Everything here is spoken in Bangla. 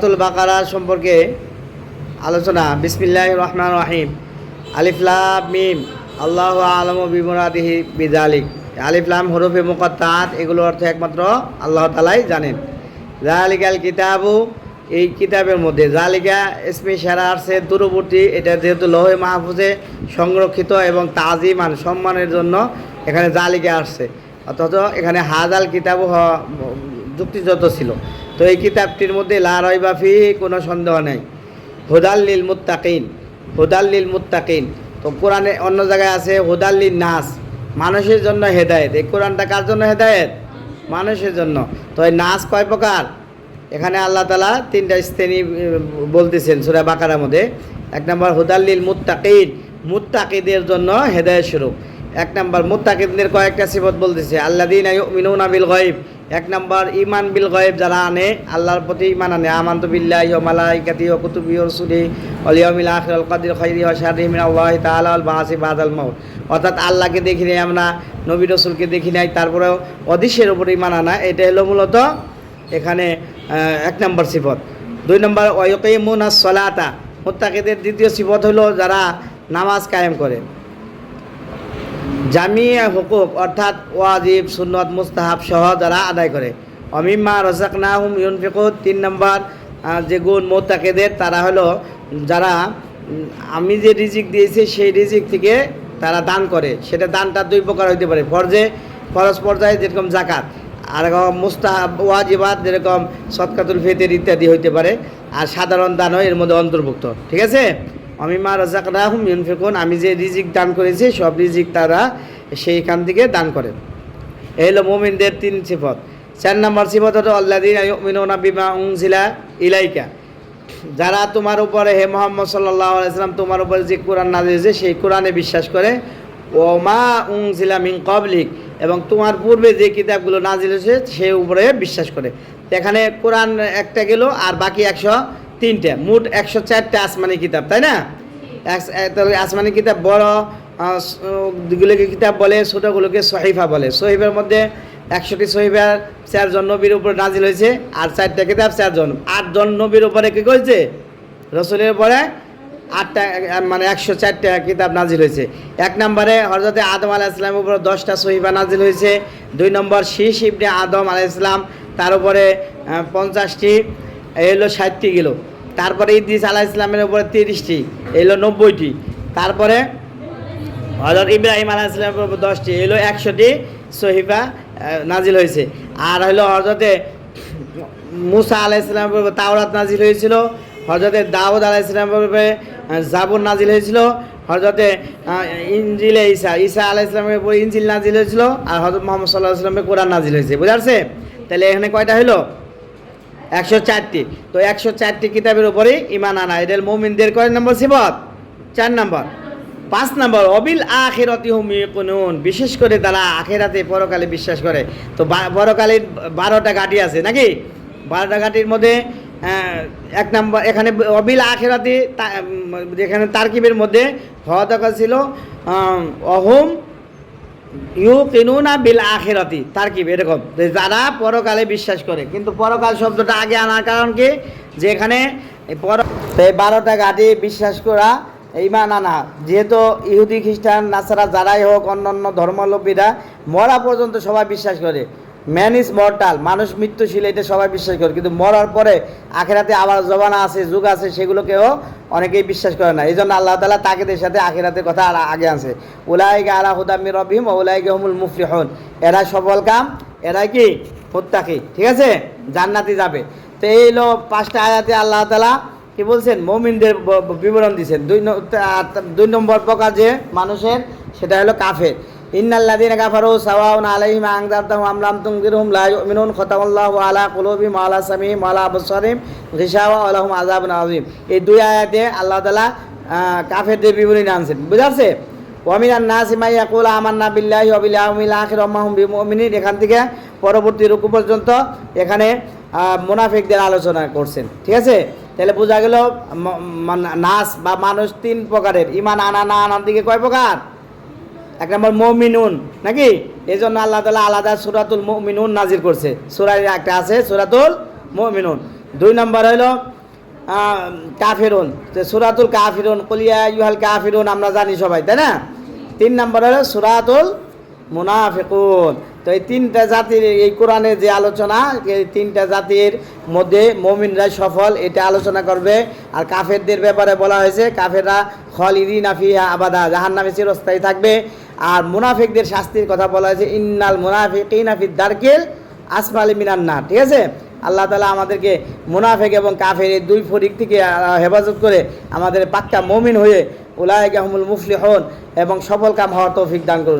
সূরাতুল বাকারা সম্পর্কে আলোচনা। বিসমিল্লাহির রহমানির রহিম। আলিফ লাম মিম আল্লাহু আ'লামু বিমুরাদিহি বিযালিক। আলিফ লাম হরফে মুকাত্তাআত, এগুলোর অর্থ একমাত্র আল্লাহ তাআলাই জানেন। যালিকাল কিতাবু, এই কিতাবের মধ্যে, যালিকা ইসমে ইশারা আসছে দূরবর্তী, এটা যেহেতু লৌহে মাহফুজে সংরক্ষিত এবং তাজিমান সম্মানের জন্য এখানে যালিকা আসছে, অথচ এখানে হাজাল কিতাবু যুক্তিযুক্ত ছিল। তো এই কিতাবটির মধ্যে লা রাইবা ফিহি, কোনো সন্দেহ নেই। হুদাল লিল মুত্তাকিন, হুদাল লিল মুত্তাকিন। তো কোরআনে অন্য জায়গায় আছে হুদাল লিন নাস, মানুষের জন্য হেদায়েত। এই কোরআনটা কার জন্য হেদায়েত? মানুষের জন্য। তো এই নাস কয় প্রকার? এখানে আল্লাহ তাআলা তিনটা শ্রেণী বলতেছেন সূরা বাকারার মধ্যে। এক নম্বর হুদাল লিল মুত্তাকিন, মুত্তাকিদের জন্য হেদায়েত স্বরূপ। এক নম্বর মুত্তাকিদের কয়েকটা সিফত বলতেছে, আল্লাযীনা ইউমিনুনা বিল গায়ব। এক নম্বর ঈমান বিল গায়ব, যারা আনে আল্লাহর প্রতি ঈমান আনে, আমানতু বিল্লাহি ওয়া মালাইকাতিহি ওয়া কুতুবিহি ওয়া রুসুলিহি ওয়াল ইয়াউমিল আখির ওয়াল কদরি খাইরিহি ওয়া শাররিহি মিনাল্লাহি তাআলা ওয়াল বা'সি বাদাল মাউত। অর্থাৎ আল্লাহকে দেখি নাই আমরা, নবী রাসূলকে দেখি নাই, তারপরেও অদৃশ্যের উপরে ঈমান আনা, এটা হলো মূলত এখানে এক নম্বর সিফত। দুই নম্বর ওয়া ইয়াকিমুনাস সালাতা, মুত্তাকিদের দ্বিতীয় সিফত হলো যারা নামাজ কায়েম করে। জামিয়া হুকুক, অর্থাৎ ওয়াজিব সুন্নত মুস্তাহাব সহ যারা আদায় করে। অমিম্মা রাযাকনাহুম ইউনফিকুন, তিন নম্বর যে গুণ মুত্তাকিদের, তারা হলো যারা আমি যে রিজিক দিয়েছি সেই রিজিক থেকে তারা দান করে। সেটা দানটা দুই প্রকার হইতে পারে, ফরজ পর্যায়ে যেরকম জাকাত, আর মুস্তাহাব ওয়াজিবাত যেরকম সদকাতুল ফিতর ইত্যাদি হইতে পারে, আর সাধারণ দানও এর মধ্যে অন্তর্ভুক্ত। ঠিক আছে? অমিম্মা রাযাকনাহুম ইউনফিকুন, আমি যে রিজিক দান করেছি সব রিজিক তারা সেইখান থেকে দান করে। এই হলো মুমিনদের তিন সিফত। চার নম্বর সিফত হলো আল্লাযীনা ইউমিনুনা বিমা উনজিলা ইলাইকা, যারা তোমার উপরে হে মুহাম্মদ সাল্লাল্লাহু আলাইহি ওয়াসাল্লাম তোমার উপরে যে কোরআন নাযিল হয়েছে সেই কোরআনে বিশ্বাস করে। ওয়া মা উনজিলা মিন ক্বাবলিক, এবং তোমার পূর্বে যে কিতাবগুলো নাযিল হয়েছে সেই উপরে বিশ্বাস করে। এখানে কোরআন একটা গেল আর বাকি 103টা, মোট 104টা আসমানি কিতাব, তাই না? আসমানি কিতাব বড় গুলোকে কিতাব বলে, ছোটোগুলোকে সহিফা বলে। সহিফার মধ্যে 100টি সহিফার 4 জন নবীর উপরে নাজিল হয়েছে, আর 4টা কিতাব 4 জন, 8 জন নবীর উপরে কী করেছে? রসুলের উপরে 8টা, মানে 104টা কিতাব নাজিল হয়েছে। এক নম্বরে হযরতে আদম আলাইহিস সালামের উপরে 10টা সহিফা নাজিল হয়েছে। 2 নম্বর শীশ ইবনে আদম আলাইহিস সালাম, তার উপরে 50টি, এই হলো 60টি গেল। তারপরে ইদ্রিস আলাইহিস সালামের উপরে 30টি, এই হলো 90টি। তারপরে হযরত ইব্রাহিম আলাইহিস সালামের উপর 10টি, এই হলো 100টি সহিফা নাজিল হয়েছে। আর হলো হযরতে মুসা আলাইহিস সালামের উপর তাওরাত নাজিল হয়েছিল। হযরতে দাউদ আলাইহিস সালামের উপরে জাবুর নাজিল হয়েছিল। হযরতে ইনজিলে ঈসা আলাইহিস সালামের উপর ইনজিল নাজিল হয়েছিল। আর হযরত মুহাম্মদ সাল্লাল্লাহু আলাইহি ওয়াসাল্লামের কোরআন নাজিল হয়েছে। বুঝা যাচ্ছে? তাহলে এখানে কয়টা হলো? 104টি। তো 104টি কিতাবের উপরেই ঈমান আনা, এটা মুমিনদের কয় নম্বর সিফত? 4 নম্বর। 5 নম্বর অবিল আখিরাতি হুম ইউকিনুন, বিশেষ করে তারা আখিরাতে পরকালে বিশ্বাস করে। তো পরকালের 12টা ঘাঁটি আছে নাকি? 12টা ঘাঁটির মধ্যে এক নম্বর এখানে অবিল আখিরাতি, যেখানে তারকিবের মধ্যে হওয়া ছিল অহুম ইউকিনুনা বিল আখিরাতি, তারকিব এরকম, যারা পরকালে বিশ্বাস করে। কিন্তু পরকাল শব্দটা আগে আনার কারণ কি? যে এখানে 12টা ঘাঁটি বিশ্বাস করা, ঈমান আনা। যেহেতু ইহুদি খ্রিস্টান নাসারা যারাই হোক, অন্যান্য ধর্মাবলম্বীরা মরা পর্যন্ত সবাই বিশ্বাস করে ম্যান ইজ মর্টাল, মানুষ মৃত্যুশীল, এটা সবাই বিশ্বাস করে। কিন্তু মরার পরে আখিরাতে আবার জবানা আছে, যুগ আছে, সেগুলোকেও অনেকেই বিশ্বাস করে না। এই জন্য আল্লাহ তাআলা তাকিদের সাথে আখিরাতের কথা আগে আছে। উলাইকা আলা হুদাম মির রাব্বিহিম ওয়া উলাইকা হুমুল মুফলিহুন, এরা সফল কাম, এরাই কি? মুত্তাকি। ঠিক আছে? জান্নাতে যাবে। তো এই হলো 5টা আয়াতে আল্লাহ তাআলা কি বলছেন? মুমিনদের বিবরণ দিয়েছেন। 2 নম্বর প্রকার যে মানুষের, সেটা হলো কাফের। ইন্নাল্লাযীনা কাফারু সাওয়াউন আলাইহিম আনযারতাহুম আম লাম তুনযিরহুম লা ইউমিনুন খাতামাল্লাহু আলা কুলুবিহিম ওয়া আলা সামিহিম ওয়া আলা আবসারিহিম গিশাওয়া ওয়া লাহুম আযাবুন আযীম। এই 2 আয়াতে আল্লাহ তাআলা কাফেরদের বিবরণ আনছেন। বুঝা যাচ্ছে? ওয়া মিনান নাসি মান ইয়াকুলু আমান্না বিল্লাহি ওয়া বিল ইয়াউমিল আখির ওয়া মা হুম বিমুমিনিন। এখান থেকে পরবর্তী রুকু পর্যন্ত এখানে মুনাফিকদের আলোচনা করছেন। ঠিক আছে? তাহলে বোঝা গেল নাস বা মানুষ 3 প্রকারের। ঈমান আনা না আনার দিকে কয় প্রকার? 1 নম্বর মুমিনুন, নাকি? এই জন্য আল্লাহ তাআলা আলাদা সূরাতুল মুমিনুন নাজিল করছে। সূরায় একটা আছে সূরাতুল মুমিনুন। 2 নম্বর হলো কাফিরুন, সূরাতুল কাফিরুন, কুল ইয়া আইয়ুহাল কাফিরুন আমরা জানি সবাই, তাই না? 3 নম্বর হলো সূরাতুল মুনাফিকুন। তো এই 3টা জাতির এই কোরআনে যে আলোচনা, এই 3টা জাতির মধ্যে মুমিনরাই সফল, এটা আলোচনা করবে। আর কাফেরদের ব্যাপারে বলা হয়েছে কাফেররা খালিদিনা ফিহা আবাদা, জাহান্নামে চিরস্থায়ী থাকবে। আর মুনাফিকদের শাস্তির কথা বলা হয়েছে ইন্নাল মুনাফিকিনা ফিদ দারকিল আসফালি মিনান নার। ঠিক আছে, আল্লাহ তাআলা আমাদেরকে মুনাফিক এবং কাফের এই 2 ফরিক থেকে হেফাজত করে আমাদের পাক্কা মুমিন হয়ে উলাইকা হুমুল মুফলিহুন এবং সফল কাম হওয়ার তৌফিক দান করুন।